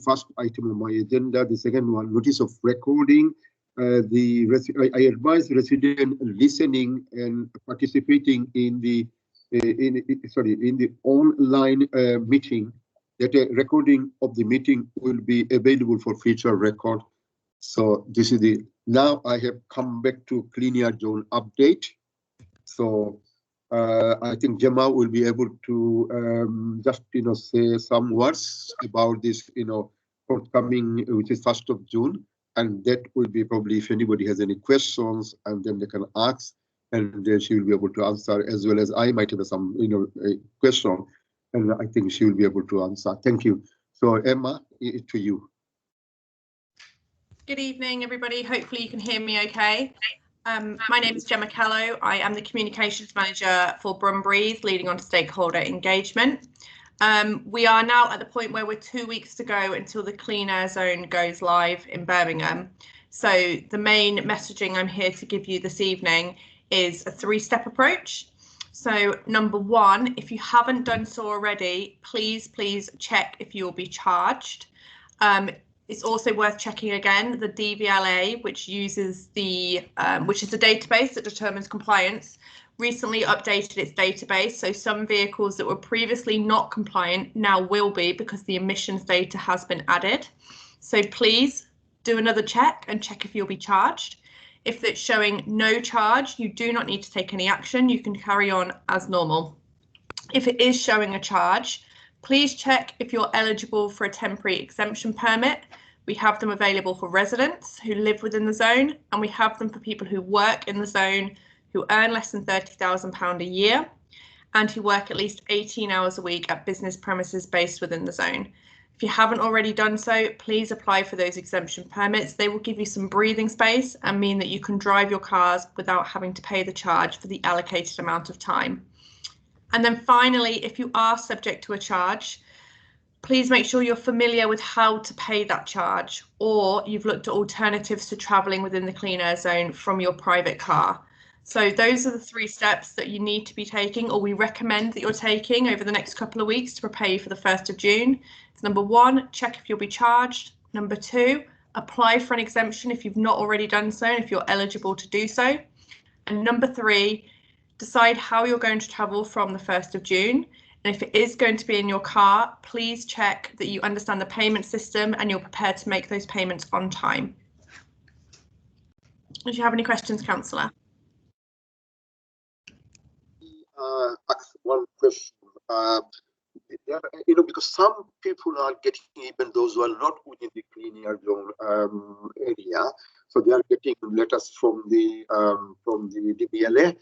first item on my agenda. The second one, notice of recording. I advise resident listening and participating in the online meeting that a recording of the meeting will be available for future record. So this is the, now I have come back to Clean Air Zone update. So I think Gemma will be able to just, say some words about this, forthcoming, which is 1st of June. And that will be probably, if anybody has any questions, and then they can ask, and then she will be able to answer, as well as I might have some, a question, and I think she will be able to answer. Thank you. So Emma, to you. Good evening, everybody. Hopefully you can hear me okay. My name is Gemma Callow. I am the Communications Manager for Brumbreeze, leading on to stakeholder engagement. We are now at the point where we're 2 weeks to go until the Clean Air Zone goes live in Birmingham. So the main messaging I'm here to give you this evening is a 3-step approach. So number 1, if you haven't done so already, please check if you'll be charged. It's also worth checking again the DVLA, which uses the which is the database that determines compliance, recently updated its database. So some vehicles that were previously not compliant now will be, because the emissions data has been added. So please do another check and check if you'll be charged. If it's showing no charge, you do not need to take any action. You can carry on as normal. If it is showing a charge, please check if you're eligible for a temporary exemption permit. We have them available for residents who live within the zone, and we have them for people who work in the zone, who earn less than £30,000 a year, and who work at least 18 hours a week at business premises based within the zone. If you haven't already done so, please apply for those exemption permits. They will give you some breathing space and mean that you can drive your cars without having to pay the charge for the allocated amount of time. And then finally, if you are subject to a charge, please make sure you're familiar with how to pay that charge, or you've looked at alternatives to travelling within the Clean Air Zone from your private car. So those are the 3 steps that you need to be taking, or we recommend that you're taking over the next couple of weeks to prepare you for the 1st of June. It's number 1, check if you'll be charged. Number 2, apply for an exemption if you've not already done so, and if you're eligible to do so. And number 3, decide how you're going to travel from the 1st of June. And if it is going to be in your car, please check that you understand the payment system and you're prepared to make those payments on time. Do you have any questions, Councillor? One question. Because some people are getting, even those who are not within the Clean Air Zone area, so they are getting letters from the DVLA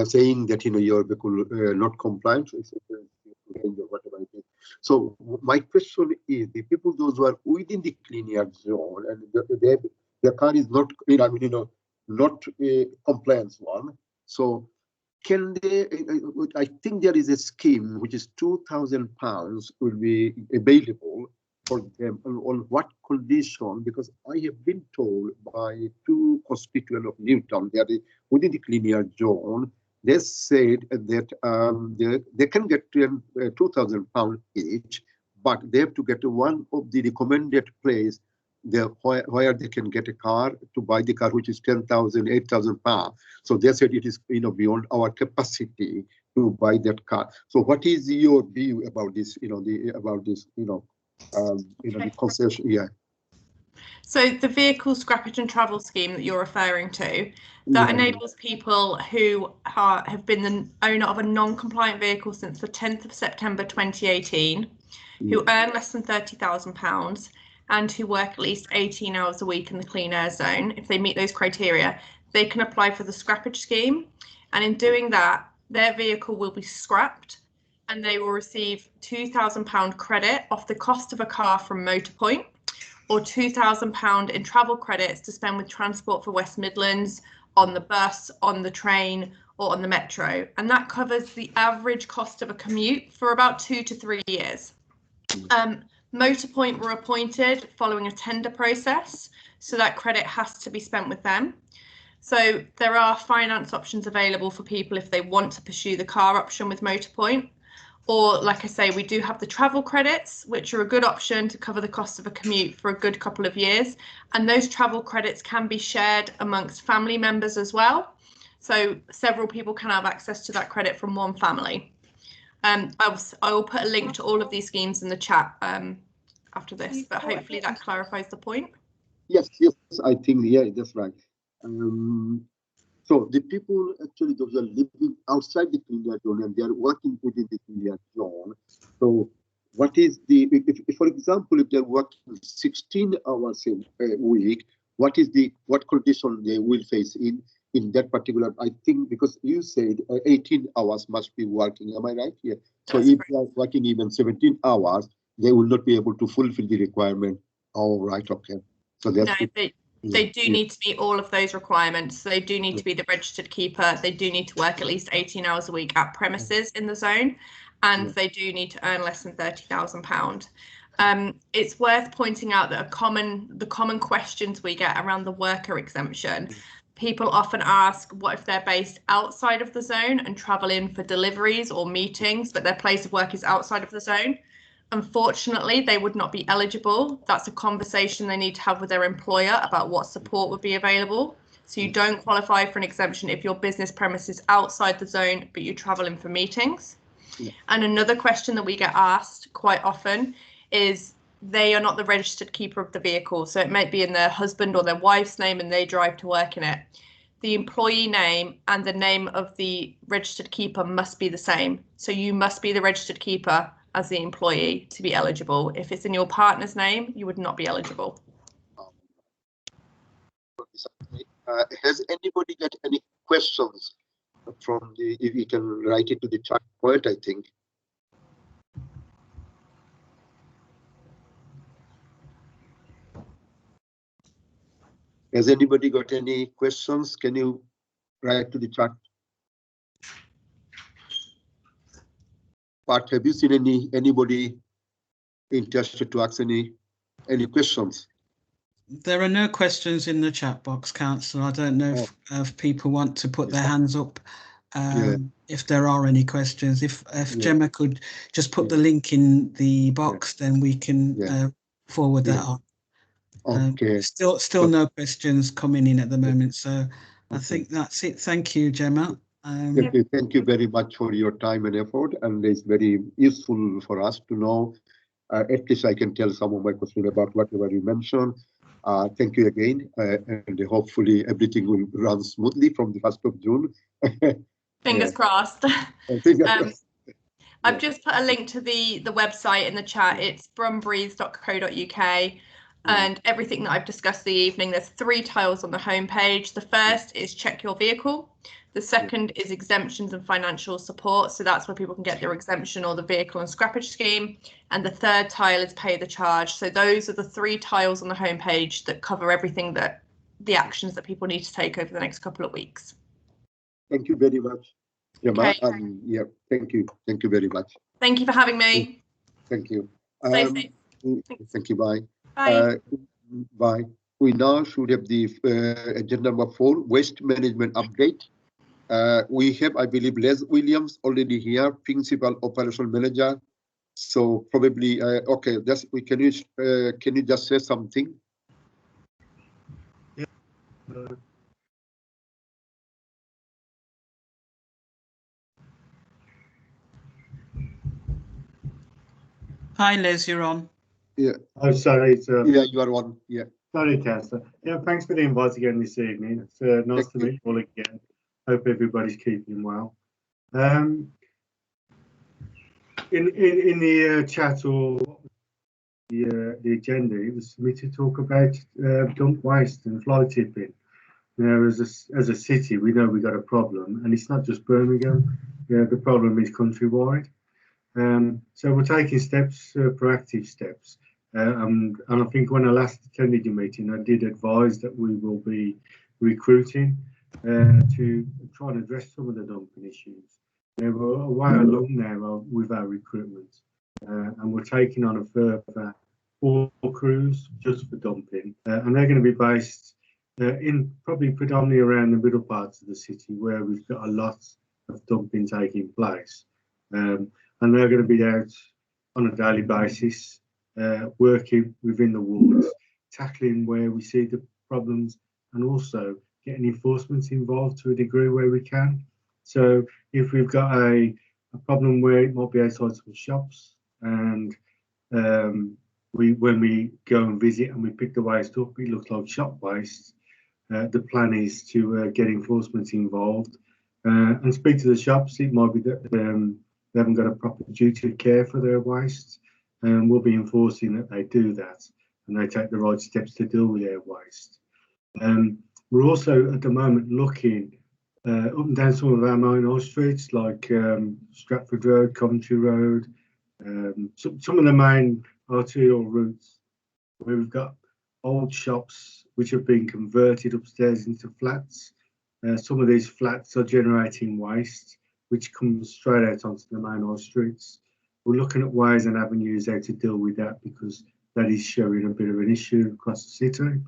saying that your vehicle not compliant, whatever it is. So my question is, the people those who are within the Clean Air Zone and their car is not, not a compliance one, so can they, I think there is a scheme which is £2,000 will be available for them. On what condition? Because I have been told by 2 constituents of Newtown, they are within the Clean Air Zone, they said that they can get £2,000 each, but they have to get one of the recommended place where they can get a car to buy the car, which is 10,000, 8,000 pounds. So they said it is beyond our capacity to buy that car. So what is your view about this? The concession? Yeah. So the vehicle scrappage and travel scheme that you're referring to, that enables people who have been the owner of a non-compliant vehicle since the 10th of September 2018, who earn less than £30,000 and who work at least 18 hours a week in the Clean Air Zone. If they meet those criteria, they can apply for the scrappage scheme. And in doing that, their vehicle will be scrapped and they will receive £2,000 credit off the cost of a car from Motorpoint, or £2,000 in travel credits to spend with Transport for West Midlands, on the bus, on the train, or on the metro. And that covers the average cost of a commute for about 2 to 3 years. Motorpoint were appointed following a tender process, so that credit has to be spent with them. So there are finance options available for people if they want to pursue the car option with Motorpoint. Or, like I say, we do have the travel credits, which are a good option to cover the cost of a commute for a good couple of years. And those travel credits can be shared amongst family members as well. So several people can have access to that credit from one family. I will put a link to all of these schemes in the chat after this, but hopefully that clarifies the point. Yes, I think, yeah, that's right. So the people actually, those are living outside the cleaner zone and they are working within the cleaner zone. So what is the, if, for example, if they're working 16 hours a week, what condition they will face in that particular, I think, because you said 18 hours must be working, am I right? Yeah. So That's if correct. they are working even 17 hours, they will not be able to fulfill the requirement. Oh, right, okay. So that's no, they do need to meet all of those requirements. So they do need to be the registered keeper. They do need to work at least 18 hours a week at premises in the zone, and they do need to earn less than £30,000. It's worth pointing out that the common questions we get around the worker exemption, people often ask what if they're based outside of the zone and travel in for deliveries or meetings, but their place of work is outside of the zone. Unfortunately, they would not be eligible. That's a conversation they need to have with their employer about what support would be available. So you don't qualify for an exemption if your business premise is outside the zone, but you travel in for meetings. Yeah. And another question that we get asked quite often is they are not the registered keeper of the vehicle. So it might be in their husband or their wife's name and they drive to work in it. The employee name and the name of the registered keeper must be the same. So you must be the registered keeper as the employee to be eligible. If it's in your partner's name, you would not be eligible. Has anybody got any questions from the, if you can write it to the chat point, I think. Has anybody got any questions? Can you write to the chat? But have you seen anybody interested to ask any questions? There are no questions in the chat box, Councillor. I don't know if people want to put their hands up. If there are any questions, if Gemma could just put the link in the box, then we can forward that on. Okay. Still no questions coming in at the moment, so I think that's it. Thank you, Gemma. Thank you very much for your time and effort, and it's very useful for us to know. At least I can tell some of my questions about whatever you mentioned. Thank you again, and hopefully everything will run smoothly from the 1st of June. Fingers crossed. I've just put a link to the website in the chat. It's brumbreeze.co.uk. And everything that I've discussed this evening, there's 3 tiles on the homepage. The first is check your vehicle. The second is exemptions and financial support. So that's where people can get their exemption or the vehicle and scrappage scheme. And the third tile is pay the charge. So those are the 3 tiles on the homepage that cover everything that the actions that people need to take over the next couple of weeks. Thank you very much, Gemma. Okay. Thank you. Thank you very much. Thank you for having me. Thank you. Stay safe. Thank you. Bye. Bye. Bye. We now should have the agenda number 4, waste management update. We have, I believe, Les Williams already here, Principal Operational Manager. So probably, okay, that's, can you just say something? Yeah. Hi, Les, you're on. Yeah. Oh, sorry. Yeah, you are on. Yeah. Sorry, Councillor. Yeah, thanks for the invite again this evening. It's nice to meet you all again. Hope everybody's keeping well. In the chat or the agenda, it was for me to talk about dump waste and fly tipping. Now, as a city, we know we got a problem, and it's not just Birmingham. The problem is countrywide. So we're taking steps, proactive steps. And I think when I last attended your meeting, I did advise that we will be recruiting to try and address some of the dumping issues. We're a while along now with our recruitment, and we're taking on a further 4 crews just for dumping, and they're going to be based in probably predominantly around the middle parts of the city where we've got a lot of dumping taking place. and they're going to be out on a daily basis, working within the wards, tackling where we see the problems, and also getting enforcement involved to a degree where we can. So if we've got a problem where it might be outside some shops, and when we go and visit and we pick the waste up, it looks like shop waste. The plan is to get enforcement involved and speak to the shops. It might be that they haven't got a proper duty of care for their waste, and we'll be enforcing that they do that and they take the right steps to deal with their waste. We're also at the moment looking up and down some of our main high streets, like Stratford Road, Coventry Road, some of the main arterial routes where we've got old shops which have been converted upstairs into flats. Some of these flats are generating waste which comes straight out onto the main high streets. We're looking at ways and avenues how to deal with that, because that is showing a bit of an issue across the city.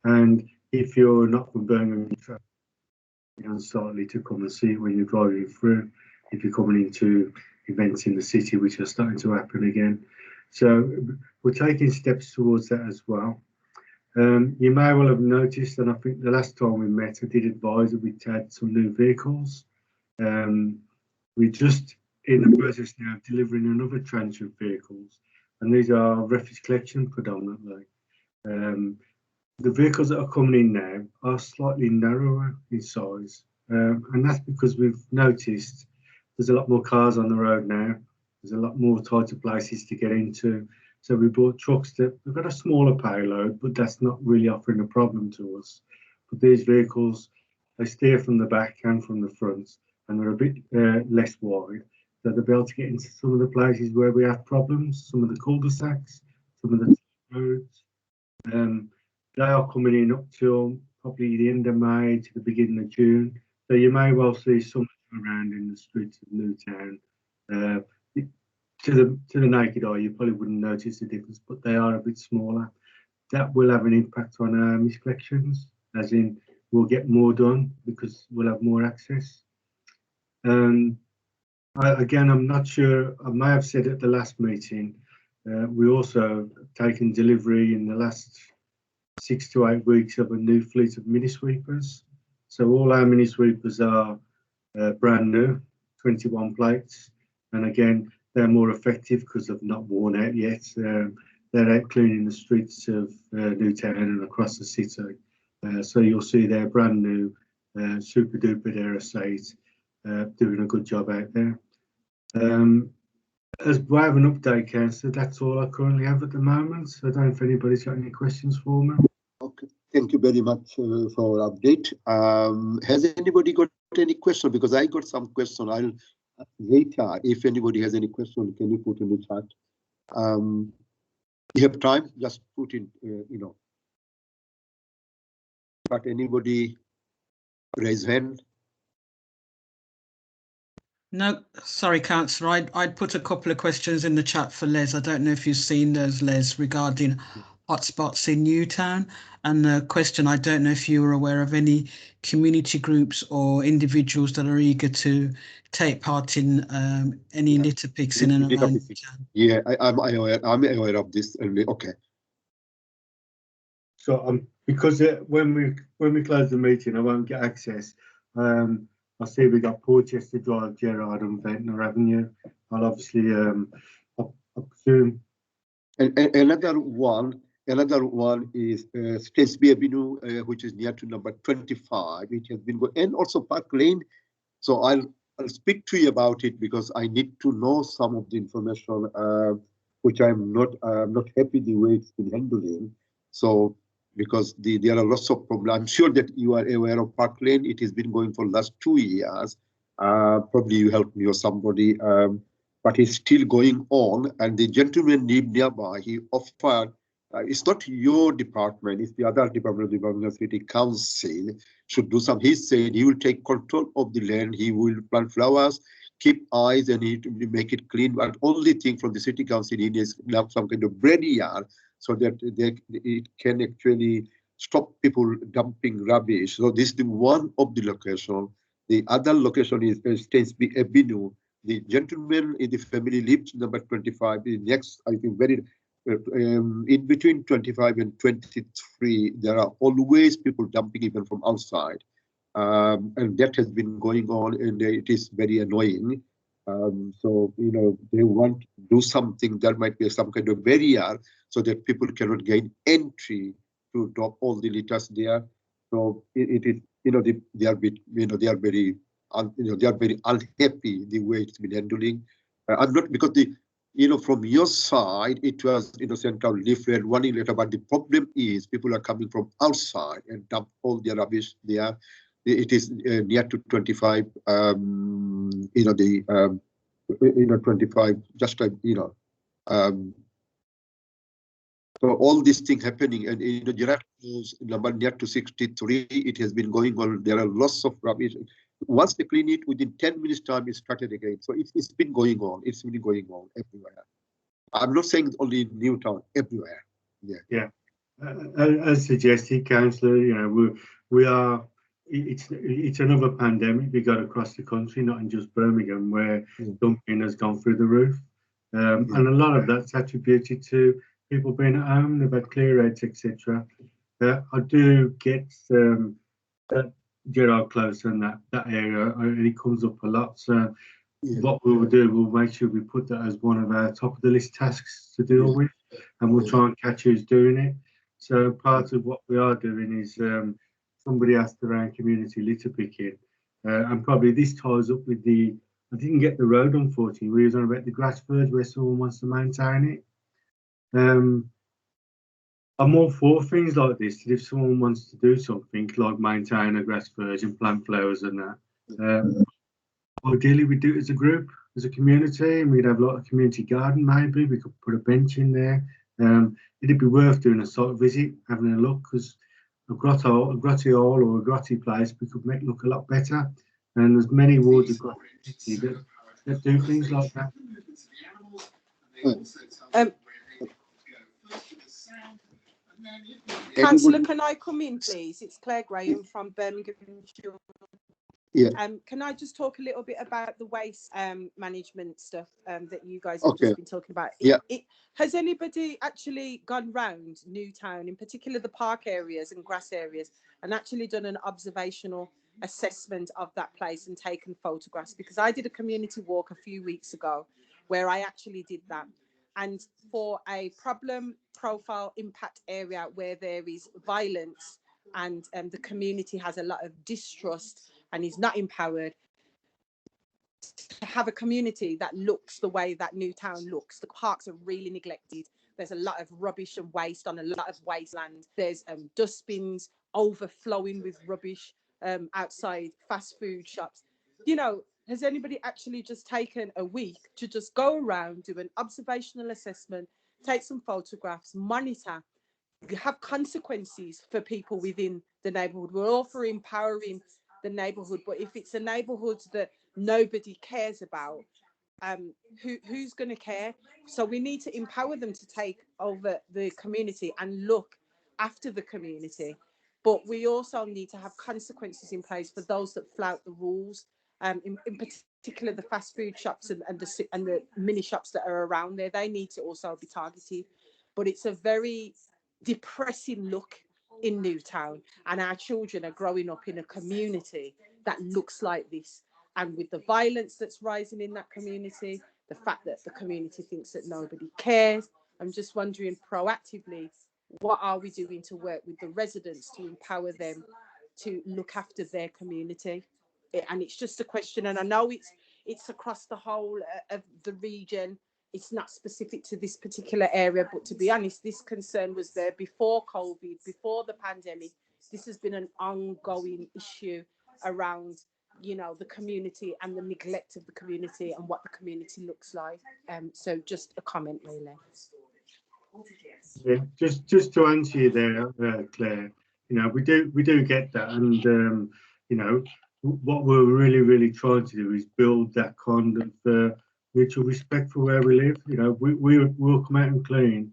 And if you're not from Birmingham, you're unlikely to come and see it when you're driving through, if you're coming into events in the city, which are starting to happen again. So we're taking steps towards that as well. You may well have noticed, and I think the last time we met, I did advise that we'd had some new vehicles. We're just in the process now of delivering another tranche of vehicles, and these are refuse collection predominantly. The vehicles that are coming in now are slightly narrower in size, and that's because we've noticed there's a lot more cars on the road now. There's a lot more tighter places to get into. So we bought trucks that have got a smaller payload, but that's not really offering a problem to us. But these vehicles, they steer from the back and from the front, and they're a bit less wide. So they'll be able to get into some of the places where we have problems, some of the cul-de-sacs, some of the roads. They are coming in up till probably the end of May to the beginning of June. So you may well see some around in the streets of Newtown. To the naked eye, you probably wouldn't notice the difference, but they are a bit smaller. That will have an impact on our miscollections, as in we'll get more done because we'll have more access. Again, I'm not sure, I may have said at the last meeting, we also taken delivery in the last 6 to 8 weeks of a new fleet of mini sweepers. So all our mini sweepers are brand new, 21 plates, and again, they're more effective because they've not worn out yet. They're out cleaning the streets of Newtown and across the city. So you'll see they're brand new, super duper, dare I say it, doing a good job out there. As we have an update, Councillor, that's all I currently have at the moment. So I don't know if anybody's got any questions for me. Okay, thank you very much for update. Has anybody got any question? Because I got some question. I'll later, if anybody has any question, can you put in the chat? You have time, just put in, But anybody raise hand? No, sorry, Councillor. I'd put a couple of questions in the chat for Les. I don't know if you've seen those, Les, regarding hotspots in Newtown. And the question, I don't know if you were aware of any community groups or individuals that are eager to take part in any litter picks in and around Newtown. Yeah, I'm aware of this. Okay. So because when we close the meeting, I won't get access. I see we got Porchester Drive, Gerrard and Ventnor Avenue. I'll obviously, I presume. And another one is Staceby Avenue, which is near to number 25, which has been going, and also Park Lane. So I'll speak to you about it because I need to know some of the information, which I'm not happy the way it's been handling. So because there are lots of problems. I'm sure that you are aware of Park Lane. It has been going for the last 2 years. Probably you helped me or somebody, but it's still going on. And the gentleman lived nearby. He offered, it's not your department, it's the other department of the Birmingham City Council should do some. He said he will take control of the land. He will plant flowers, keep eyes, and he will make it clean. But only thing from the city council, he needs some kind of bread yard, so that it can actually stop people dumping rubbish. So this is the one of the location. The other location is Staceby Avenue, the gentleman in the family lived number 25. The next, I think, very in between 25 and 23, there are always people dumping even from outside, and that has been going on, and it is very annoying. So they want to do something. There might be some kind of barrier so that people cannot gain entry to drop all the litters there. So it is they are very unhappy the way it's been handling. I'm not, because from your side it was sent out leaflet warning letter, but the problem is people are coming from outside and dump all their rubbish there. It is near to 25. 25. Just so all these things happening, and Gerard number near to 63. It has been going on. There are lots of rubbish. Once they clean it, within 10 minutes time, it started again. So it's been going on. It's been going on everywhere. I'm not saying only in Newtown, everywhere. Yeah. As suggested, Councillor, we are. It's another pandemic we got across the country, not in just Birmingham, where dumping has gone through the roof, and a lot of that's attributed to people being at home. They've had clear outs, etc. I do get that Gerard Close and that area, and it comes up a lot. So what we will do, we'll make sure we put that as one of our top of the list tasks to deal with, and we'll try and catch who's doing it. So part of what we are doing is somebody asked around community litter picking, and probably this ties up with I didn't get the road, unfortunately. We was on about the grass verge where someone wants to maintain it. I'm all for things like this. If someone wants to do something like maintain a grass verge and plant flowers and that, ideally we do it as a group, as a community, and we'd have like a community garden. Maybe we could put a bench in there. It'd be worth doing a site visit, having a look, because a grotty hall or a grotty place we could make look a lot better. And there's many wards of grotty that do things like that. Councillor, can I come in, please? It's Claire Graham from Birmingham. Yeah. Can I just talk a little bit about the waste management stuff that you guys have just been talking about? Has anybody actually gone round Newtown, in particular the park areas and grass areas, and actually done an observational assessment of that place and taken photographs? Because I did a community walk a few weeks ago where I actually did that. And for a problem profile impact area where there is violence and the community has a lot of distrust and is not empowered, to have a community that looks the way that Newtown looks. The parks are really neglected. There's a lot of rubbish and waste on a lot of wasteland. There's dustbins overflowing with rubbish outside fast food shops. Has anybody actually just taken a week to just go around, do an observational assessment, take some photographs, monitor, have consequences for people within the neighbourhood? We're all for empowering the neighbourhood, but if it's a neighbourhood that nobody cares about, who's going to care? So we need to empower them to take over the community and look after the community. But we also need to have consequences in place for those that flout the rules. In particular, the fast food shops and the mini shops that are around there, they need to also be targeted. But it's a very depressing look in Newtown, and our children are growing up in a community that looks like this. And with the violence that's rising in that community, the fact that the community thinks that nobody cares, I'm just wondering proactively, what are we doing to work with the residents to empower them to look after their community? And it's just a question, and I know it's across the whole of the region. It's not specific to this particular area, but to be honest, this concern was there before COVID, before the pandemic. This has been an ongoing issue around, the community and the neglect of the community and what the community looks like. So just a comment, really. Yeah, just to answer you there, Claire. We do get that, and what we're really trying to do is build that kind of mutual respect for where we live. We'll come out and clean.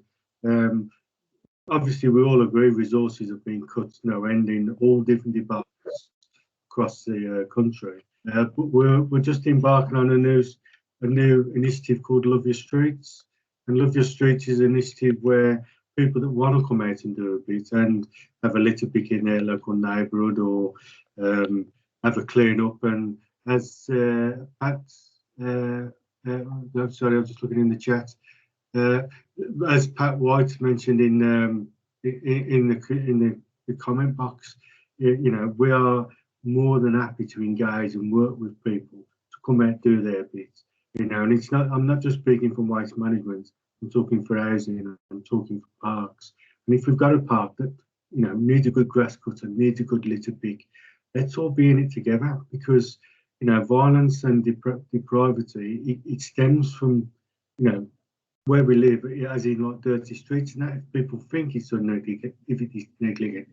Obviously, we all agree resources have been cut to no end in all different departments across the country. But we're just embarking on a a new initiative called Love Your Streets. And Love Your Streets is an initiative where people that want to come out and do a bit and have a litter pick in their local neighbourhood, or have a clean up. And as Pat, I'm sorry, I'm just looking in the chat. As Pat White mentioned in the comment box, you know, we are more than happy to engage and work with people to come out and do their bit. You know, and it's not, I'm not just speaking from waste management, I'm talking for housing, I'm talking for parks. And if we've got a park that, you know, needs a good grass cutter, needs a good litter pick, let's all be in it together, because, you know, violence and depravity, it stems from, you know, where we live, as in like dirty streets. And that, if people think it's neglected, if it is neglected,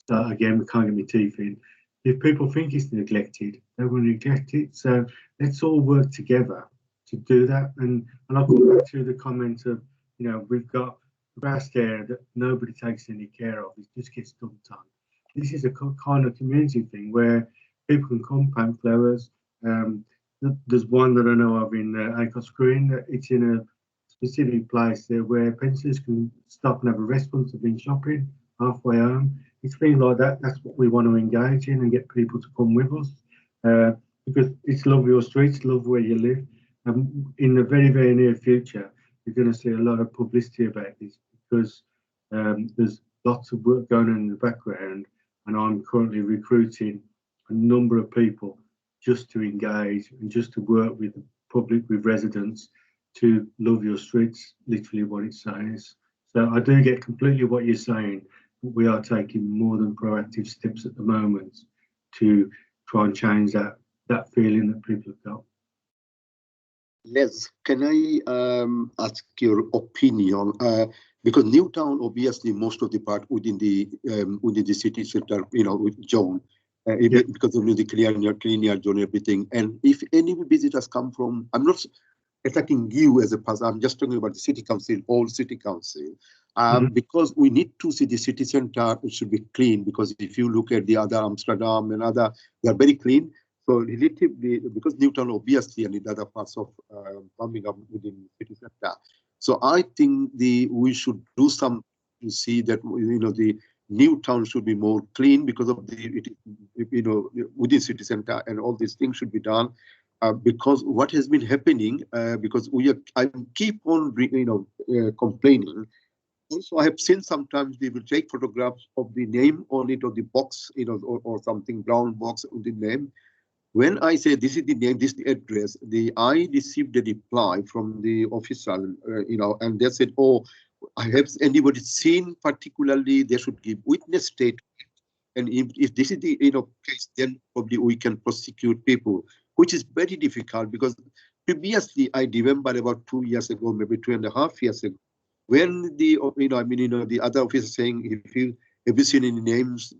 so again, we can't get my teeth in. If people think it's neglected, they will neglect it. So let's all work together to do that. And I'll come back to the comment of, you know, we've got grass there that nobody takes any care of. It just gets dumped on. This is a kind of community thing where people can come plant flowers. There's one that I know of in Acos Green. It's in a specific place there where pensioners can stop and have a rest once they've been shopping halfway home. It's things like that. That's what we want to engage in and get people to come with us, because it's love your streets, love where you live. In the very, very near future, you're going to see a lot of publicity about this, because there's lots of work going on in the background, and I'm currently recruiting a number of people just to engage and just to work with the public, with residents, to love your streets, literally what it says. So I do get completely what you're saying, but we are taking more than proactive steps at the moment to try and change that feeling that people have got. Les, can I ask your opinion? Because Newtown, obviously, most of the part within the city center, you know, with zone, because of the clean air zone, everything. And if any visitors come from, I'm not attacking you as a person, I'm just talking about the city council, all city council, because we need to see the city center, it should be clean, because if you look at the other Amsterdam and other, they are very clean. So relatively, because Newtown obviously and in other parts of Birmingham within city center. So I think we should do some to see that, you know, the Newtown should be more clean because of you know, within city center, and all these things should be done. Because what has been happening, because I keep on complaining. Also, I have seen sometimes they will take photographs of the name on it, or the box, you know, or something, brown box with the name. When I say this is the name, this is the address, I received a reply from the official, you know, and they said, oh, have anybody seen particularly, they should give witness statement. And if this is the, you know, case, then probably we can prosecute people, which is very difficult, because previously I remember about 2 years ago, maybe 2.5 years ago, when the, you know, I mean, you know, the other officer saying, if you seen any names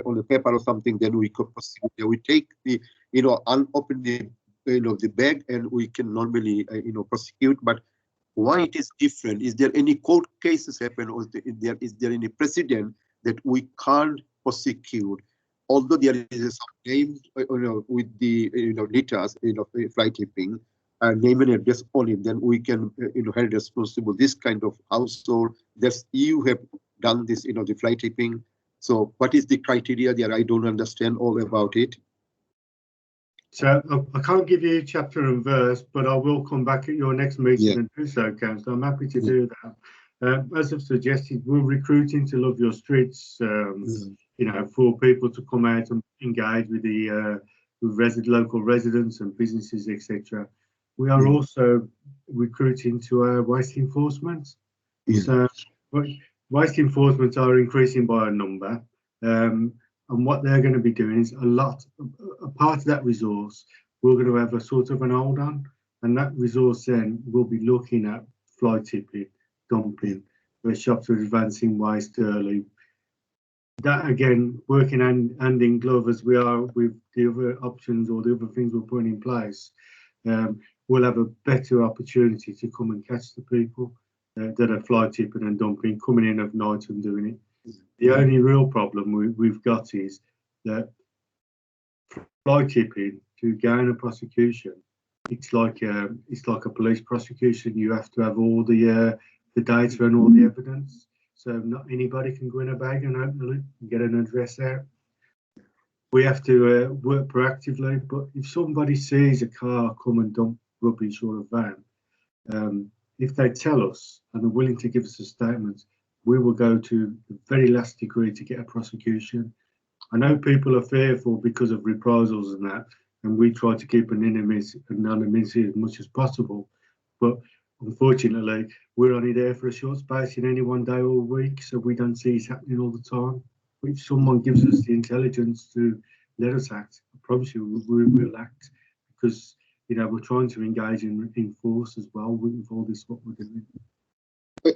on the paper or something, then we could prosecute. We take the, you know, unopen the, you know, the bag, and we can normally, you know, prosecute. But why it is different? Is there any court cases happen, or is there any precedent that we can't prosecute, although there is some name, you know, with the, you know, letters, you know, fly tipping, name and address only, then we can, you know, hold responsible this kind of household. That's, you have done this, you know, the fly tipping. So what is the criteria there? I don't understand all about it. So I can't give you chapter and verse, but I will come back at your next meeting and do so, Councillor. I'm happy to do that. As I've suggested, we're recruiting to Love Your Streets, you know, for people to come out and engage with the local residents and businesses, etc. We are also recruiting to our waste enforcement. So waste enforcement are increasing by a number. And what they're going to be doing is a part of that resource, we're going to have a sort of an hold on, and that resource then will be looking at fly tipping, dumping, where shops are advancing waste early. That again, working hand in glove as we are with the other options or the other things we're putting in place, we'll have a better opportunity to come and catch the people that are fly tipping and dumping, coming in at night and doing it. The only real problem we've got is that fly tipping, to gain a prosecution, it's like a police prosecution. You have to have all the data and all the evidence. So not anybody can go in a bag and open it and get an address out. We have to work proactively. But if somebody sees a car come and dump rubbish or a van, if they tell us and are willing to give us a statement, we will go to the very last degree to get a prosecution. I know people are fearful because of reprisals and that, and we try to keep anonymity as much as possible. But unfortunately, we're only there for a short space in any one day or week, so we don't see it happening all the time. But if someone gives us the intelligence to let us act, I promise you we will act, because we're trying to engage in force as well with all this what we're doing.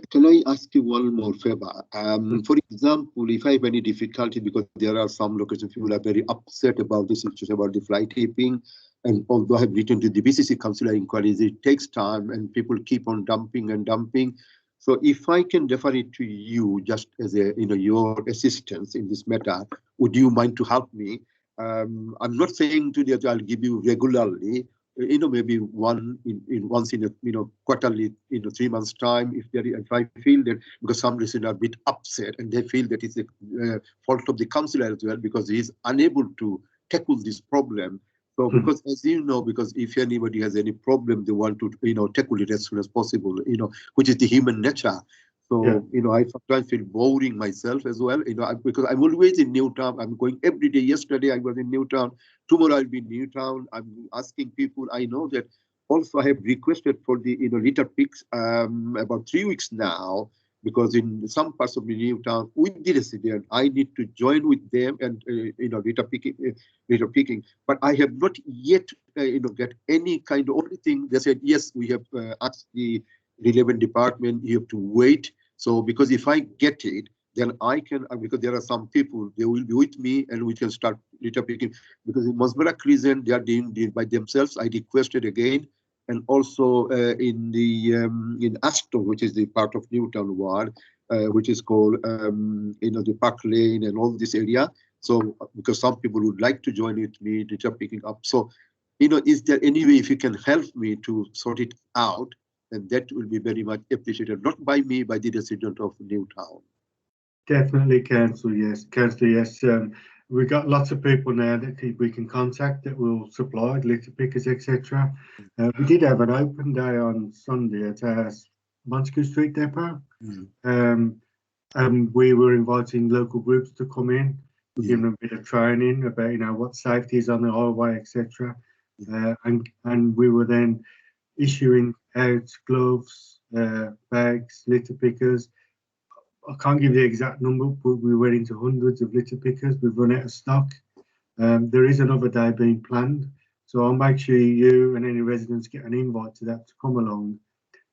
Can I ask you one more favor? For example, if I have any difficulty, because there are some locations people are very upset about this issue about the fly tipping, and although I have written to the BCC Council inquiries, it takes time and people keep on dumping and dumping. So if I can refer it to you just as a your assistance in this matter, would you mind to help me? I'm not saying to that I'll give you regularly. Maybe once in a quarterly 3 months time, if I feel that, because some residents are a bit upset and they feel that it's the fault of the councillor as well, because he is unable to tackle this problem. So because as because if anybody has any problem, they want to tackle it as soon as possible, which is the human nature. So I sometimes feel boring myself as well, because I'm always in Newtown. I'm going every day. Yesterday I was in Newtown. Tomorrow I'll be in Newtown. I'm asking people. I know that also I have requested for the litter picks about 3 weeks now, because in some parts of the Newtown with the resident, I need to join with them and litter picking. But I have not yet get any kind of only thing. They said yes, we have asked the relevant department, you have to wait. So because if I get it, then I can, because there are some people, they will be with me and we can start litter picking. Because in Mosbara Crescent, they are doing it by themselves. I requested again. And also in Aston, which is the part of Newtown ward, which is called, the Park Lane and all this area. So because some people would like to join with me, litter picking up. So, is there any way if you can help me to sort it out? And that will be very much appreciated, not by me, by the resident of Newtown. Definitely, Council, yes. Councillor, yes. We've got lots of people now that we can contact that will supply litter pickers, etc. We did have an open day on Sunday at our Montague Street depot. And we were inviting local groups to come in, giving them a bit of training about what safety is on the highway, etc. And we were then issuing out gloves, bags, litter pickers. I can't give you the exact number, but we were into hundreds of litter pickers. We've run out of stock. There is another day being planned, so I'll make sure you and any residents get an invite to that to come along,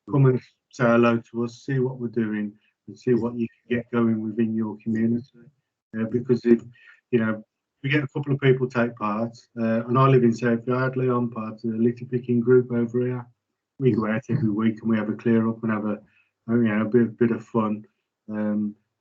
come and say hello to us, see what we're doing, and see what you can get going within your community. Because if we get a couple of people take part, and I live in South Yardley, I'm part of the litter picking group over here. We go out every week and we have a clear up and have a bit of fun.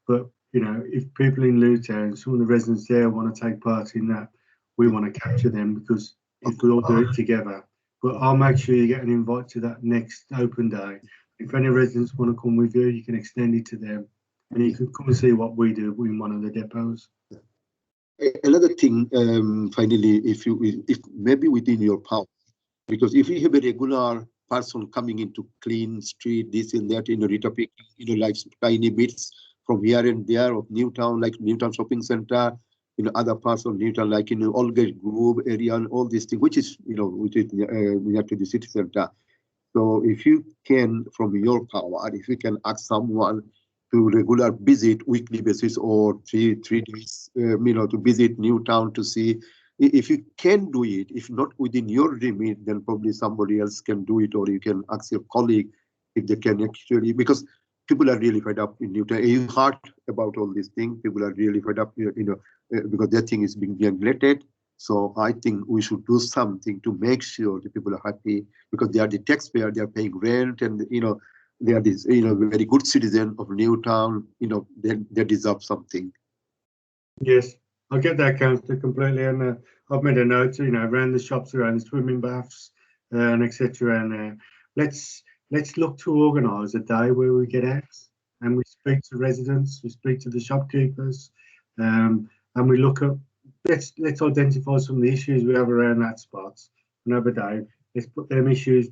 But if people in Newtown, some of the residents there want to take part in that, we want to capture them, because if we all do it together. But I'll make sure you get an invite to that next open day. If any residents want to come with you, you can extend it to them, and you can come and see what we do in one of the depots. Another thing, finally, if maybe within your power, because if you have a regular person coming in to clean street, this and that, litter picking, like tiny bits from here and there of Newtown, like Newtown Shopping Centre, other parts of Newtown, like Aldgate Grove area and all these things, which is near to the city centre. So if you can, from your power, if you can ask someone to regular visit weekly basis or three days, to visit Newtown to see. If you can do it, if not within your remit, then probably somebody else can do it, or you can ask your colleague if they can actually, because people are really fed up in Newtown. You heard about all these things. People are really fed up, because their thing is being neglected. So I think we should do something to make sure the people are happy, because they are the taxpayer, they are paying rent, and they are this very good citizen of Newtown. They deserve something. Yes. I get that, Councillor, completely, and I've made a note, around the shops, around the swimming baths, and etc. And let's look to organise a day where we get out and we speak to residents, we speak to the shopkeepers, and we look at let's identify some of the issues we have around that spot. Another day, let's put them issues,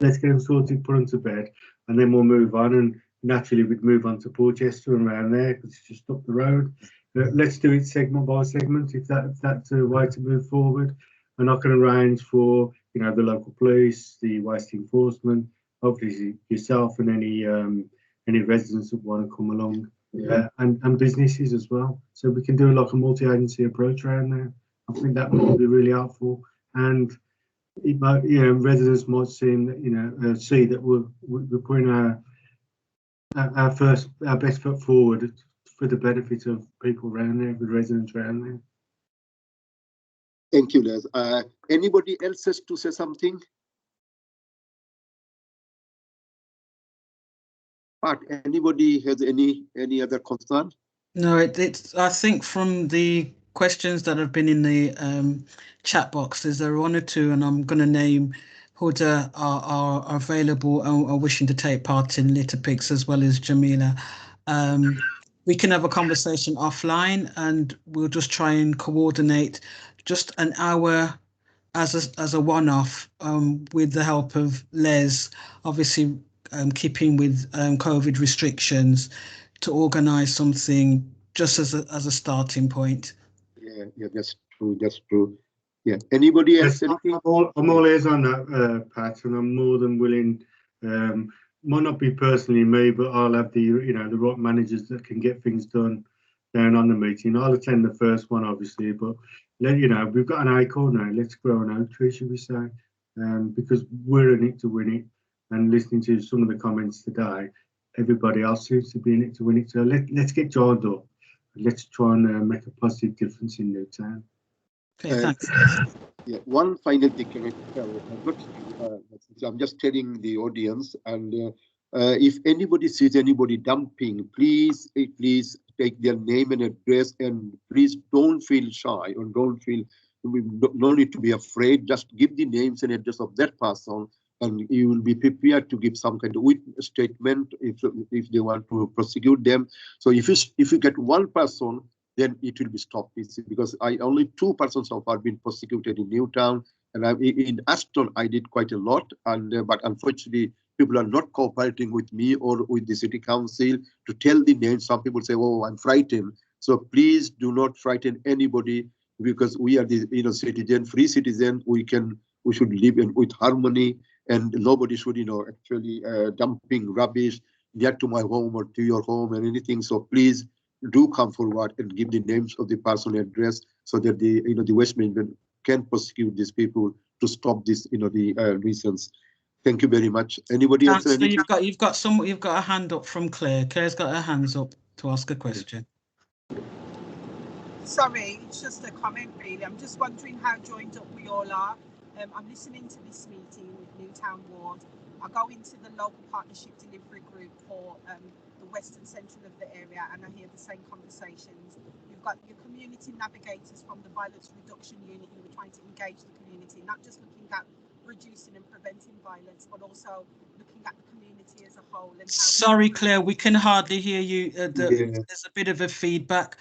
let's get them sorted, put them to bed, and then we'll move on. And naturally, we'd move on to Portchester and around there because it's just up the road. Let's do it segment by segment if that's a way to move forward. And I can arrange for the local police, the waste enforcement, obviously yourself and any residents that want to come along, and businesses as well. So we can do like a multi-agency approach around there. I think that would be really helpful, and it might, residents might see that we're putting our best foot forward for the benefit of people around there, the residents around there. Thank you, Les. Anybody else has to say something? But anybody has any other concern? No, it's. I think from the questions that have been in the chat boxes, there are one or two, and I'm going to name Huda are available and are wishing to take part in Litter Picks, as well as Jamila. We can have a conversation offline, and we'll just try and coordinate just an hour as a one-off with the help of Les, obviously keeping with COVID restrictions, to organise something just as a starting point. Yeah, that's true. Yeah. Anybody else? Yes, I'm all ears on that, Pat, and I'm more than willing. Might not be personally me, but I'll have the right managers that can get things done down on the meeting. I'll attend the first one, obviously, but we've got an acorn now. Let's grow an oak tree, should we say? Because we're in it to win it. And listening to some of the comments today, everybody else seems to be in it to win it. So let's get joined up. Let's try and make a positive difference in Newtown. Okay, thanks. Yeah, one final thing. I'm just telling the audience, and if anybody sees anybody dumping, please take their name and address, and please don't feel shy or don't feel no need to be afraid. Just give the names and address of that person, and you will be prepared to give some kind of witness statement if they want to prosecute them. So if you get one person, then it will be stopped, because only 2 persons so far been prosecuted in Newtown, and in Aston I did quite a lot, and but unfortunately people are not cooperating with me or with the city council to tell the names. Some people say, "Oh, I'm frightened." So please do not frighten anybody, because we are the free citizen. We should live with harmony, and nobody should actually dumping rubbish near to my home or to your home and anything. So please do come forward and give the names of the person address, so that the waste management can prosecute these people to stop this the reasons. Thank you very much. Anybody else? So you've got a hand up from Claire. Claire's got her hands up to ask a question. Sorry, it's just a comment really. I'm just wondering how joined up we all are. I'm listening to this meeting with Newtown Ward. I go into the local partnership delivery group for the western central of the area, and I hear the same conversations. You've got your community navigators from the violence reduction unit who are trying to engage the community, not just looking at reducing and preventing violence, but also looking at the community as a whole. And sorry, Claire, we can hardly hear you. There's a bit of a feedback,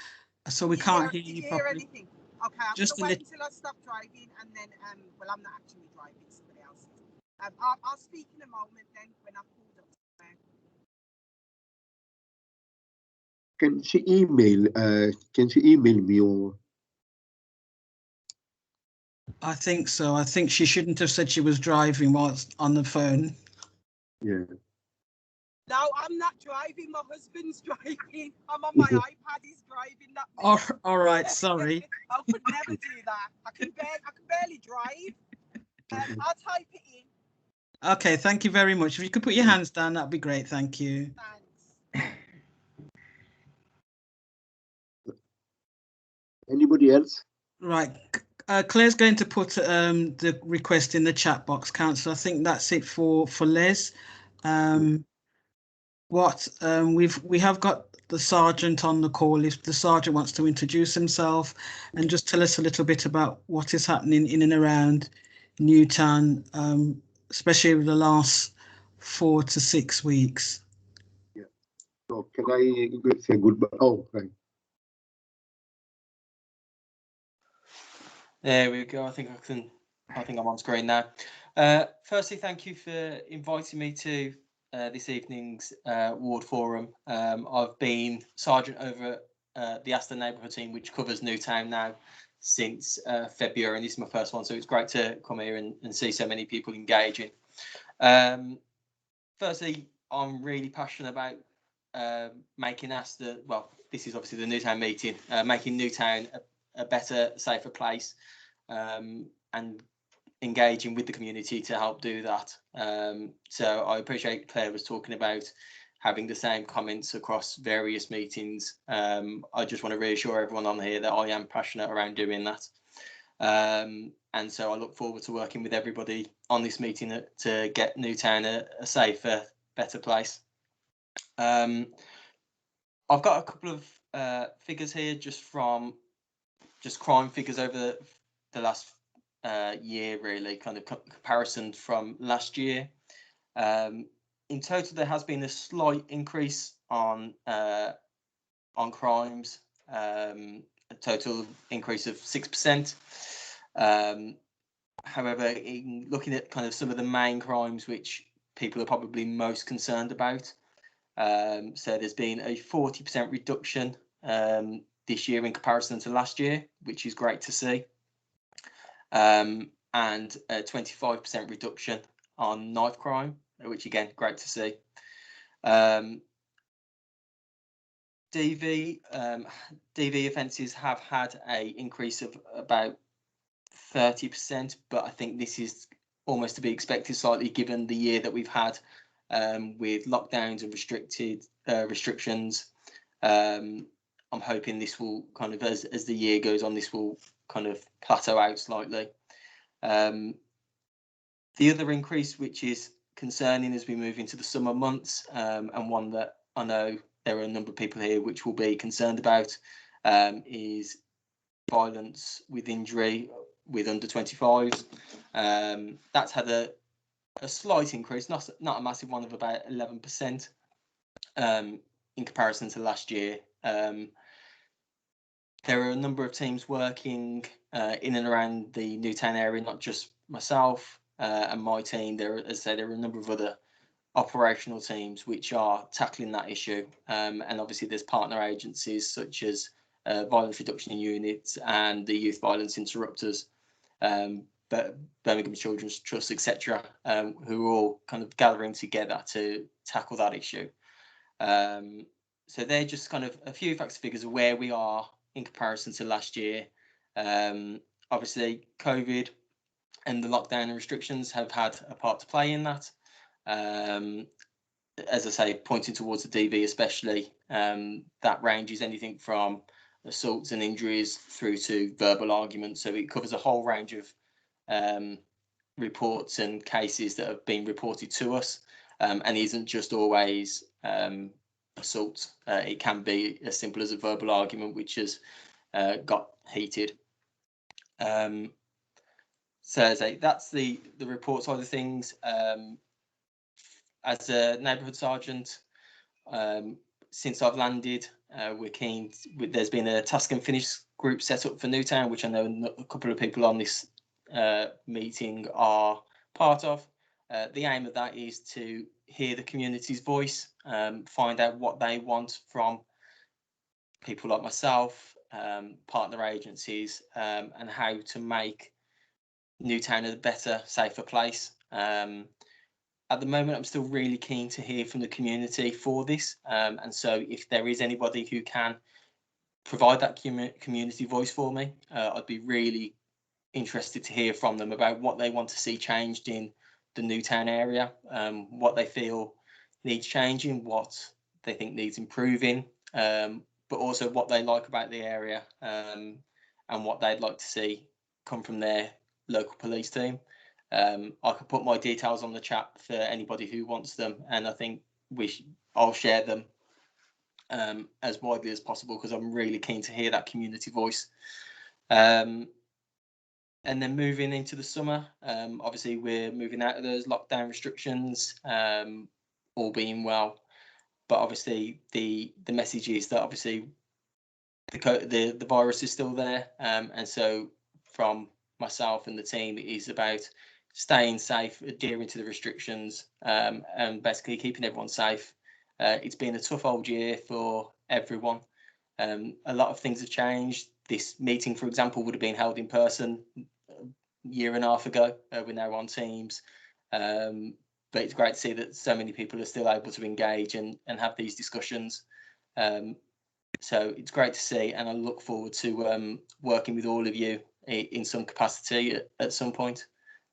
so we can't hear you properly. Anything? Okay, I'm just going to wait until I stop driving, and then, well, I'm not actually driving, somebody else is. I'll speak in a moment then when I'm pulled up. Can she email me or? I think so. I think she shouldn't have said she was driving whilst on the phone. Yeah. No, I'm not driving. My husband's driving. I'm on my iPad. He's driving. All right. Sorry. I would never do that. I can barely drive. I'll type it in. Okay. Thank you very much. If you could put your hands down, that'd be great. Thank you. Thanks. Anybody else? Right. Claire's going to put the request in the chat box, Councillor. I think that's it for Les. We have got the sergeant on the call. If the sergeant wants to introduce himself and just tell us a little bit about what is happening in and around Newtown, especially over the last 4 to 6 weeks. Yeah. So can I say goodbye? Oh, right. There we go. I think I'm on screen now. Firstly, thank you for inviting me to this evening's ward forum. I've been sergeant over the Aston neighbourhood team, which covers Newtown now since February, and this is my first one, so it's great to come here and see so many people engaging. Firstly, I'm really passionate about making Aston, well, this is obviously the Newtown meeting, making Newtown a better, safer place, and engaging with the community to help do that. So I appreciate Claire was talking about having the same comments across various meetings. I just want to reassure everyone on here that I am passionate around doing that. And so I look forward to working with everybody on this meeting to get Newtown a safer, better place. I've got a couple of figures here just crime figures over the last year, really, kind of comparison from last year. In total, there has been a slight increase on crimes, a total increase of 6%. However, in looking at kind of some of the main crimes which people are probably most concerned about, so there's been a 40% reduction this year in comparison to last year, which is great to see, and a 25% reduction on knife crime, which again, great to see. DV offences have had an increase of about 30%, but I think this is almost to be expected slightly given the year that we've had, with lockdowns and restrictions. I'm hoping this will kind of, as the year goes on, this will kind of plateau out slightly. The other increase, which is concerning as we move into the summer months, and one that I know there are a number of people here which will be concerned about, is violence with injury with under 25s. That's had a slight increase, not a massive one, of about 11% in comparison to last year. There are a number of teams working in and around the Newtown area, not just myself and my team. There are a number of other operational teams which are tackling that issue, and obviously there's partner agencies such as Violence Reduction Unit and the Youth Violence Interrupters, but Birmingham Children's Trust, etc., who are all kind of gathering together to tackle that issue. So they're just kind of a few facts and figures of where we are in comparison to last year. Obviously, COVID and the lockdown and restrictions have had a part to play in that. As I say, pointing towards the DV especially, that ranges anything from assaults and injuries through to verbal arguments. So it covers a whole range of reports and cases that have been reported to us, and isn't just always assault. It can be as simple as a verbal argument which has got heated. So as I say, that's the report side of things. As a neighbourhood sergeant, since I've landed, we're keen. There's been a task and finish group set up for Newtown, which I know a couple of people on this meeting are part of. The aim of that is to hear the community's voice, find out what they want from people like myself, partner agencies, and how to make Newtown a better, safer place. At the moment, I'm still really keen to hear from the community for this, and so if there is anybody who can provide that community voice for me, I'd be really interested to hear from them about what they want to see changed in the Newtown area, what they feel needs changing, what they think needs improving, but also what they like about the area, and what they'd like to see come from their local police team. I could put my details on the chat for anybody who wants them, and I think I'll share them as widely as possible because I'm really keen to hear that community voice. and then moving into the summer, obviously we're moving out of those lockdown restrictions, all being well. But obviously the message is that obviously the virus is still there, and so from myself and the team, it is about staying safe, adhering to the restrictions, and basically keeping everyone safe. It's been a tough old year for everyone. A lot of things have changed. This meeting, for example, would have been held in person a year and a half ago. We're now on Teams. But it's great to see that so many people are still able to engage and have these discussions. So it's great to see, and I look forward to working with all of you in some capacity at some point.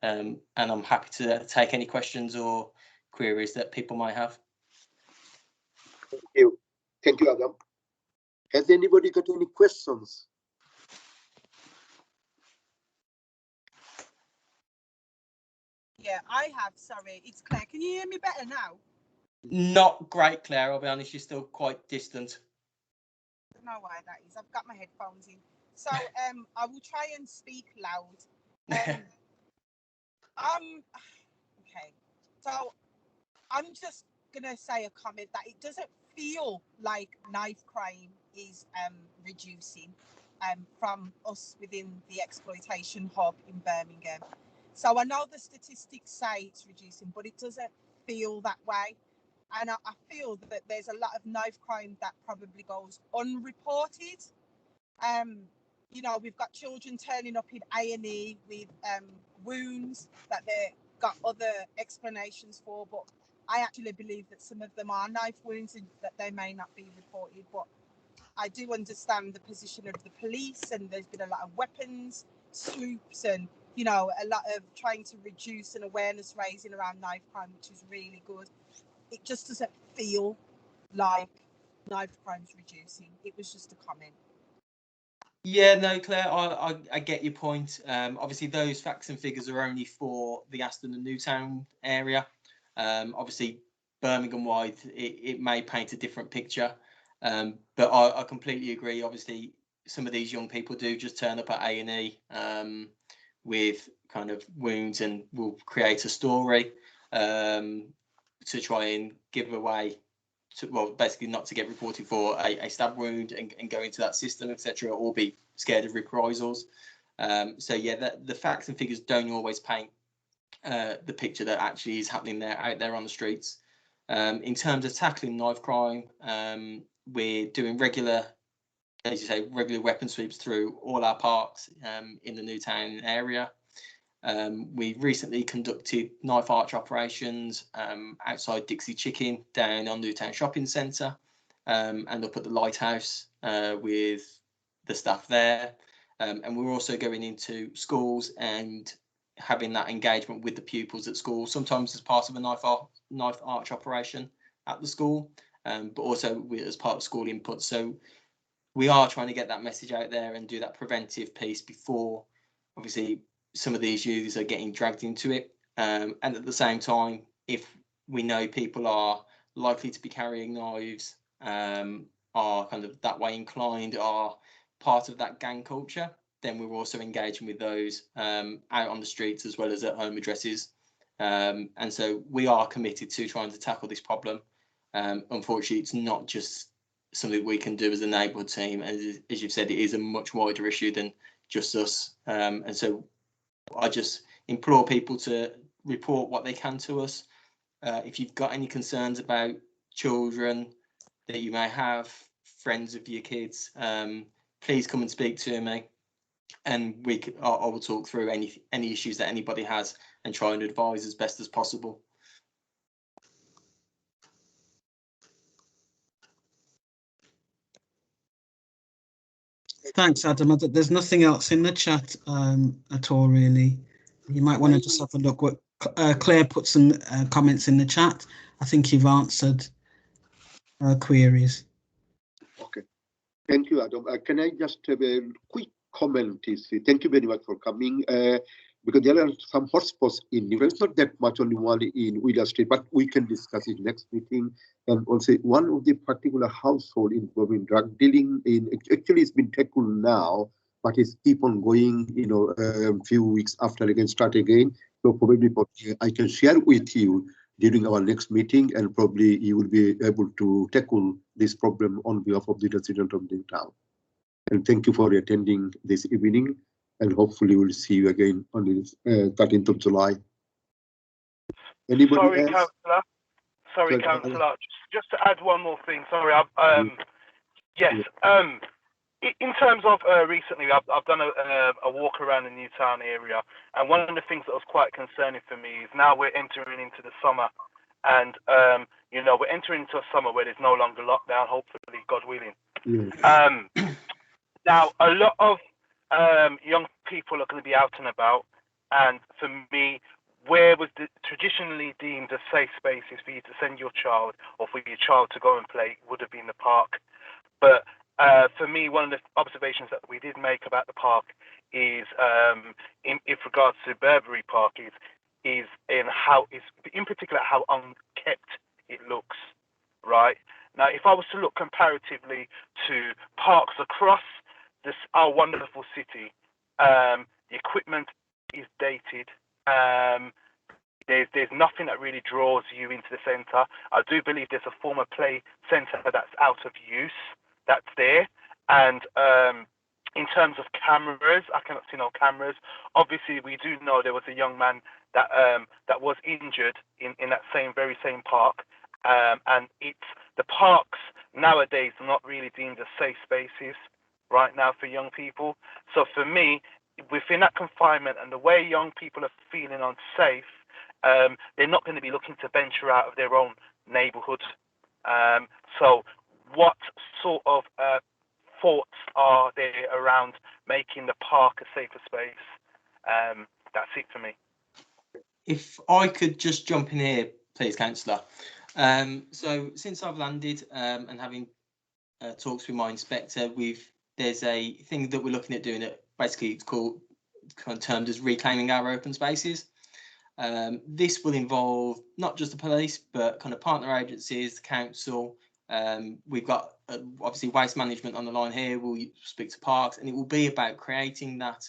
And I'm happy to take any questions or queries that people might have. Thank you, Adam. Has anybody got any questions? Yeah, I have. Sorry, it's Claire. Can you hear me better now? Not great, Claire. I'll be honest, you're still quite distant. I don't know why that is. I've got my headphones in. So I will try and speak loud. Okay. So I'm just gonna say a comment that it doesn't feel like knife crime is reducing from us within the exploitation hub in Birmingham. So I know the statistics say it's reducing, but it doesn't feel that way. And I feel that there's a lot of knife crime that probably goes unreported. You know, we've got children turning up in A&E with wounds that they've got other explanations for, but I actually believe that some of them are knife wounds and that they may not be reported. But I do understand the position of the police, and there's been a lot of weapons swoops and, you know, a lot of trying to reduce and awareness raising around knife crime, which is really good. It just doesn't feel like knife crime's reducing. It was just a comment. Yeah, no, Claire, I get your point. Obviously, those facts and figures are only for the Aston and Newtown area. Obviously, Birmingham-wide, it may paint a different picture. But I completely agree. Obviously, some of these young people do just turn up at A&E with kind of wounds and will create a story to try and give away, well, basically not to get reported for a stab wound and go into that system, etc., or be scared of reprisals. So yeah, the facts and figures don't always paint the picture that actually is happening there out there on the streets. In terms of tackling knife crime, we're doing regular, as you say, regular weapon sweeps through all our parks in the Newtown area. We recently conducted knife arch operations outside Dixie Chicken down on Newtown Shopping Centre and up at the Lighthouse with the staff there. And we're also going into schools and having that engagement with the pupils at school, sometimes as part of a knife arch operation at the school, but also as part of school input. So we are trying to get that message out there and do that preventive piece before, obviously, some of these youths are getting dragged into it. And at the same time, if we know people are likely to be carrying knives, are kind of that way inclined, are part of that gang culture, then we're also engaging with those out on the streets as well as at home addresses. And so we are committed to trying to tackle this problem. Unfortunately, it's not just something we can do as a neighbourhood team. And as you've said, it is a much wider issue than just us. And so I just implore people to report what they can to us. If you've got any concerns about children that you may have, friends of your kids, please come and speak to me, and I will talk through any issues that anybody has and try and advise as best as possible. Thanks, Adam. There's nothing else in the chat at all, really. You might want to just have a look. What Claire put some comments in the chat. I think you've answered queries. Okay. Thank you, Adam. Can I just have a quick comment? Thank you very much for coming. Because there are some hotspots in Newtown. It's not that much, only one in Wheeler Street, but we can discuss it next meeting. And also, one of the particular household involved in drug dealing, actually it's been tackled now, but it's keep on going, a few weeks after again start again. So probably I can share with you during our next meeting, and probably you will be able to tackle this problem on behalf of the resident of Newtown. And thank you for attending this evening, and hopefully we'll see you again on the 13th of July. Anybody else? Sorry, Councillor. Just to add one more thing. Sorry. Yes. In terms of recently, I've done a walk around the Newtown area, and one of the things that was quite concerning for me is now we're entering into the summer, and we're entering into a summer where there's no longer lockdown. Hopefully, God willing. Now a lot of young people are going to be out and about, and for me, where was traditionally deemed a safe spaces for you to send your child or for your child to go and play would have been the park. But for me, one of the observations that we did make about the park is, in regards to Burberry Park, is in particular how unkept it looks. Right now, if I was to look comparatively to parks across our wonderful city, the equipment is dated. There's nothing that really draws you into the centre. I do believe there's a former play centre that's out of use. That's there. And in terms of cameras, I cannot see no cameras. Obviously, we do know there was a young man that was injured in that very same park. And the parks nowadays are not really deemed as safe spaces right now for young people. So for me, within that confinement and the way young people are feeling unsafe, they're not going to be looking to venture out of their own neighbourhood. So what sort of thoughts are there around making the park a safer space? That's it for me. If I could just jump in here, please, Councillor. So since I've landed and having talks with my inspector, there's a thing that we're looking at doing it. Basically, it's termed as reclaiming our open spaces. This will involve not just the police, but kind of partner agencies, the council. We've got obviously waste management on the line here. We'll speak to parks, and it will be about creating that.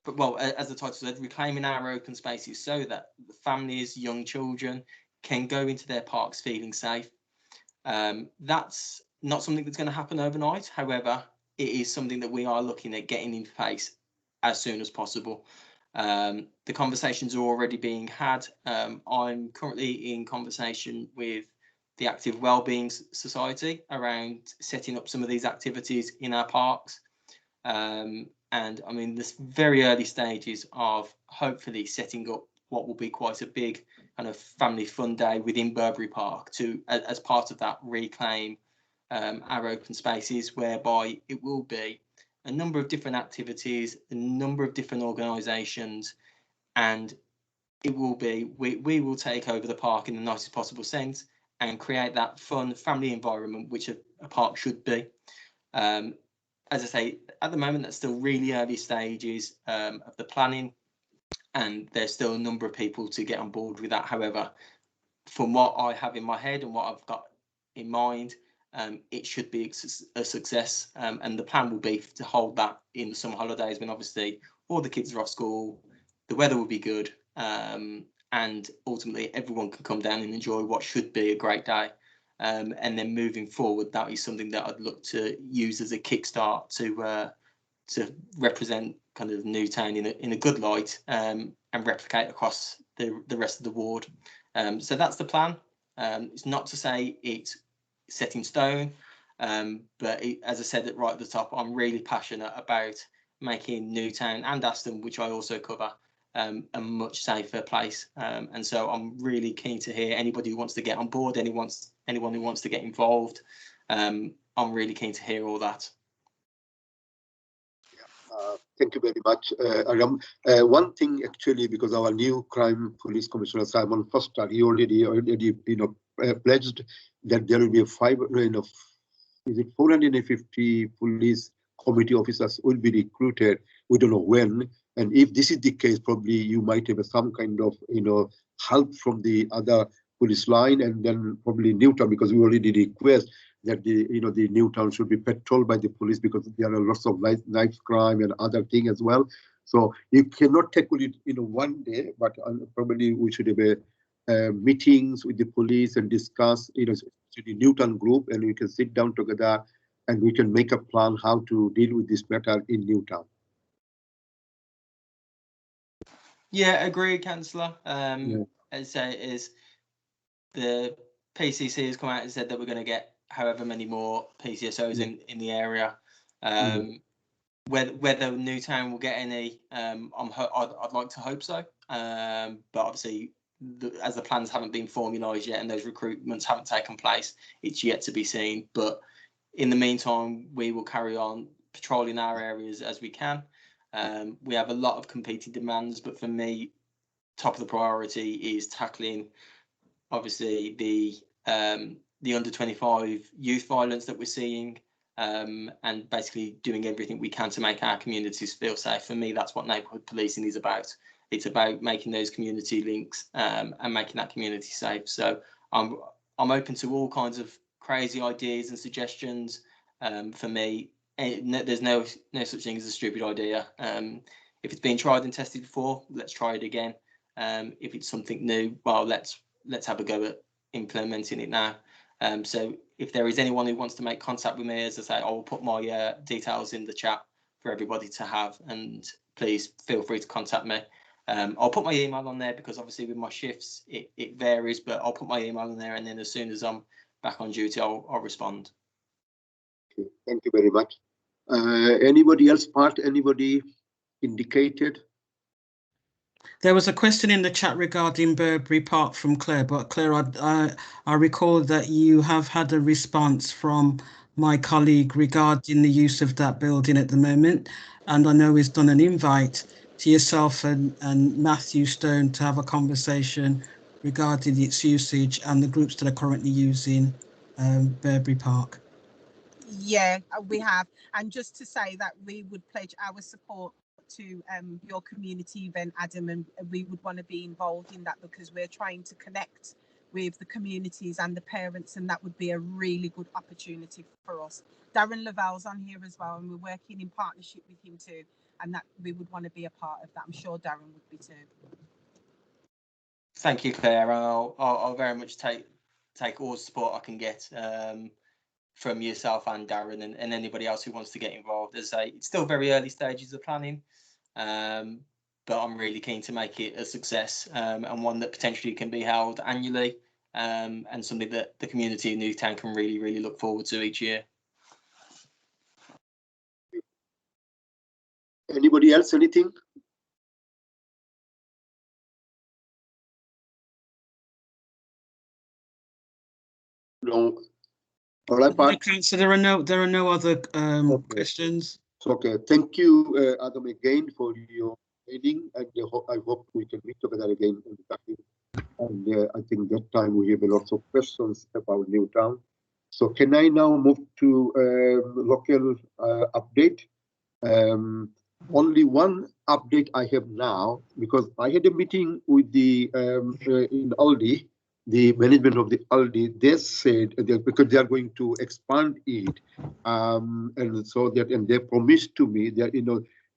But well, as the title said, reclaiming our open spaces so that the families, young children can go into their parks feeling safe. That's not something that's going to happen overnight. However, it is something that we are looking at getting in place as soon as possible. The conversations are already being had. I'm currently in conversation with the Active Wellbeing Society around setting up some of these activities in our parks. And I'm in this very early stages of hopefully setting up what will be quite a big kind of family fun day within Burberry Park as part of that reclaim our open spaces, whereby it will be a number of different activities, a number of different organisations, and it will be, we will take over the park in the nicest possible sense and create that fun family environment which a park should be. As I say, at the moment, that's still really early stages of the planning, and there's still a number of people to get on board with that. However, from what I have in my head and what I've got in mind, it should be a success, and the plan will be to hold that in the summer holidays when obviously all the kids are off school, the weather will be good, and ultimately everyone can come down and enjoy what should be a great day. And then moving forward, that is something that I'd look to use as a kickstart to represent kind of Newtown in a good light, and replicate across the rest of the ward. So that's the plan. It's not to say it's set in stone, but as I said right at the top, I'm really passionate about making Newtown and Aston, which I also cover, a much safer place. And so I'm really keen to hear anybody who wants to get on board, anyone who wants to get involved. I'm really keen to hear all that. Thank you very much, Aram. One thing actually, because our new crime police commissioner Simon Foster, he already pledged that there will be 450 police committee officers will be recruited. We don't know when, and if this is the case, probably you might have some kind of help from the other police line, and then probably Newtown, because we already request that the the Newtown should be patrolled by the police, because there are lots of knife crime and other things as well. So you cannot tackle it one day, but probably we should have meetings with the police and discuss to the Newtown group, and we can sit down together and we can make a plan how to deal with this matter in Newtown. Yeah, agree, Councillor. As I say, is the PCC has come out and said that we're going to get however many more PCSOs in the area. Whether Newtown will get any, I'd like to hope so. But obviously, as the plans haven't been formalised yet and those recruitments haven't taken place, it's yet to be seen. But in the meantime, we will carry on patrolling our areas as we can. We have a lot of competing demands, but for me, top of the priority is tackling, obviously, the under 25 youth violence that we're seeing, and basically doing everything we can to make our communities feel safe. For me, that's what neighbourhood policing is about. It's about making those community links and making that community safe. So I'm open to all kinds of crazy ideas and suggestions. For me, there's no such thing as a stupid idea. If it's been tried and tested before, let's try it again. If it's something new, well, let's have a go at implementing it now. So if there is anyone who wants to make contact with me, as I say, I will put my details in the chat for everybody to have, and please feel free to contact me. I'll put my email on there because obviously with my shifts it varies, but I'll put my email in there, and then as soon as I'm back on duty, I'll respond. Okay, thank you very much. Anybody else anybody indicated? There was a question in the chat regarding Burberry Park from Claire, but Claire, I recall that you have had a response from my colleague regarding the use of that building at the moment, and I know he's done an invite to yourself and Matthew Stone to have a conversation regarding its usage and the groups that are currently using Burberry Park. Yeah, we have. And just to say that we would pledge our support to your community event, Adam, and we would want to be involved in that because we're trying to connect with the communities and the parents, and that would be a really good opportunity for us. Darren Lavell's on here as well, and we're working in partnership with him too, and that we would want to be a part of that. I'm sure Darren would be too. Thank you, Claire. I'll very much take all the support I can get from yourself and Darren and anybody else who wants to get involved. As I say, it's still very early stages of planning, but I'm really keen to make it a success, and one that potentially can be held annually, and something that the community in Newtown can really, really look forward to each year. Anybody else, anything? No. All right, Pat. So there are no other questions. Okay, thank you, Adam, again for your training, and I hope we can meet together again. And I think that time we have a lot of questions about Newtown. So can I now move to local update? Only one update I have now, because I had a meeting with the in Aldi, the management of the Aldi. They said that because they are going to expand it, and so that, and they promised to me that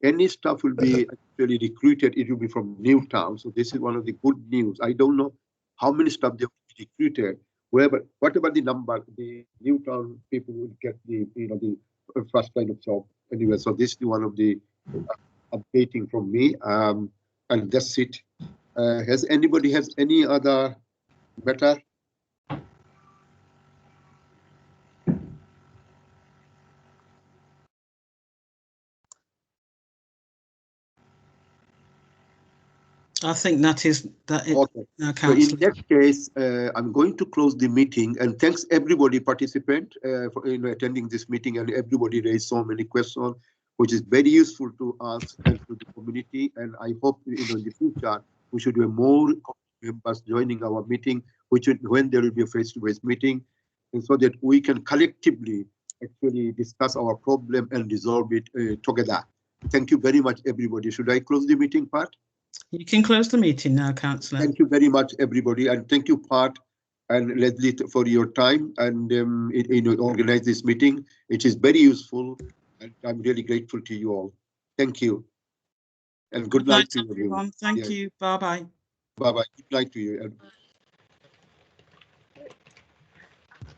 any staff will be actually recruited. It will be from Newtown. So this is one of the good news. I don't know how many staff they will be recruited. Whatever the number, the Newtown people will get the the first line of job anyway. So this is one of the updating from me, and that's it. Has anybody has any other matter? I think that is that. Okay. So in that case, I'm going to close the meeting, and thanks everybody participant for attending this meeting, and everybody raised so many questions, which is very useful to us and to the community. And I hope in the future we should have more members joining our meeting, when there will be a face-to-face meeting, and so that we can collectively actually discuss our problem and resolve it together. Thank you very much, everybody. Should I close the meeting, Pat? You can close the meeting now, Councillor. Thank you very much, everybody, and thank you, Pat, and Leslie for your time and organize this meeting. It is very useful, and I'm really grateful to you all. Thank you, and good night to you, everyone. Thank you. Bye bye. Bye bye. Good night to you.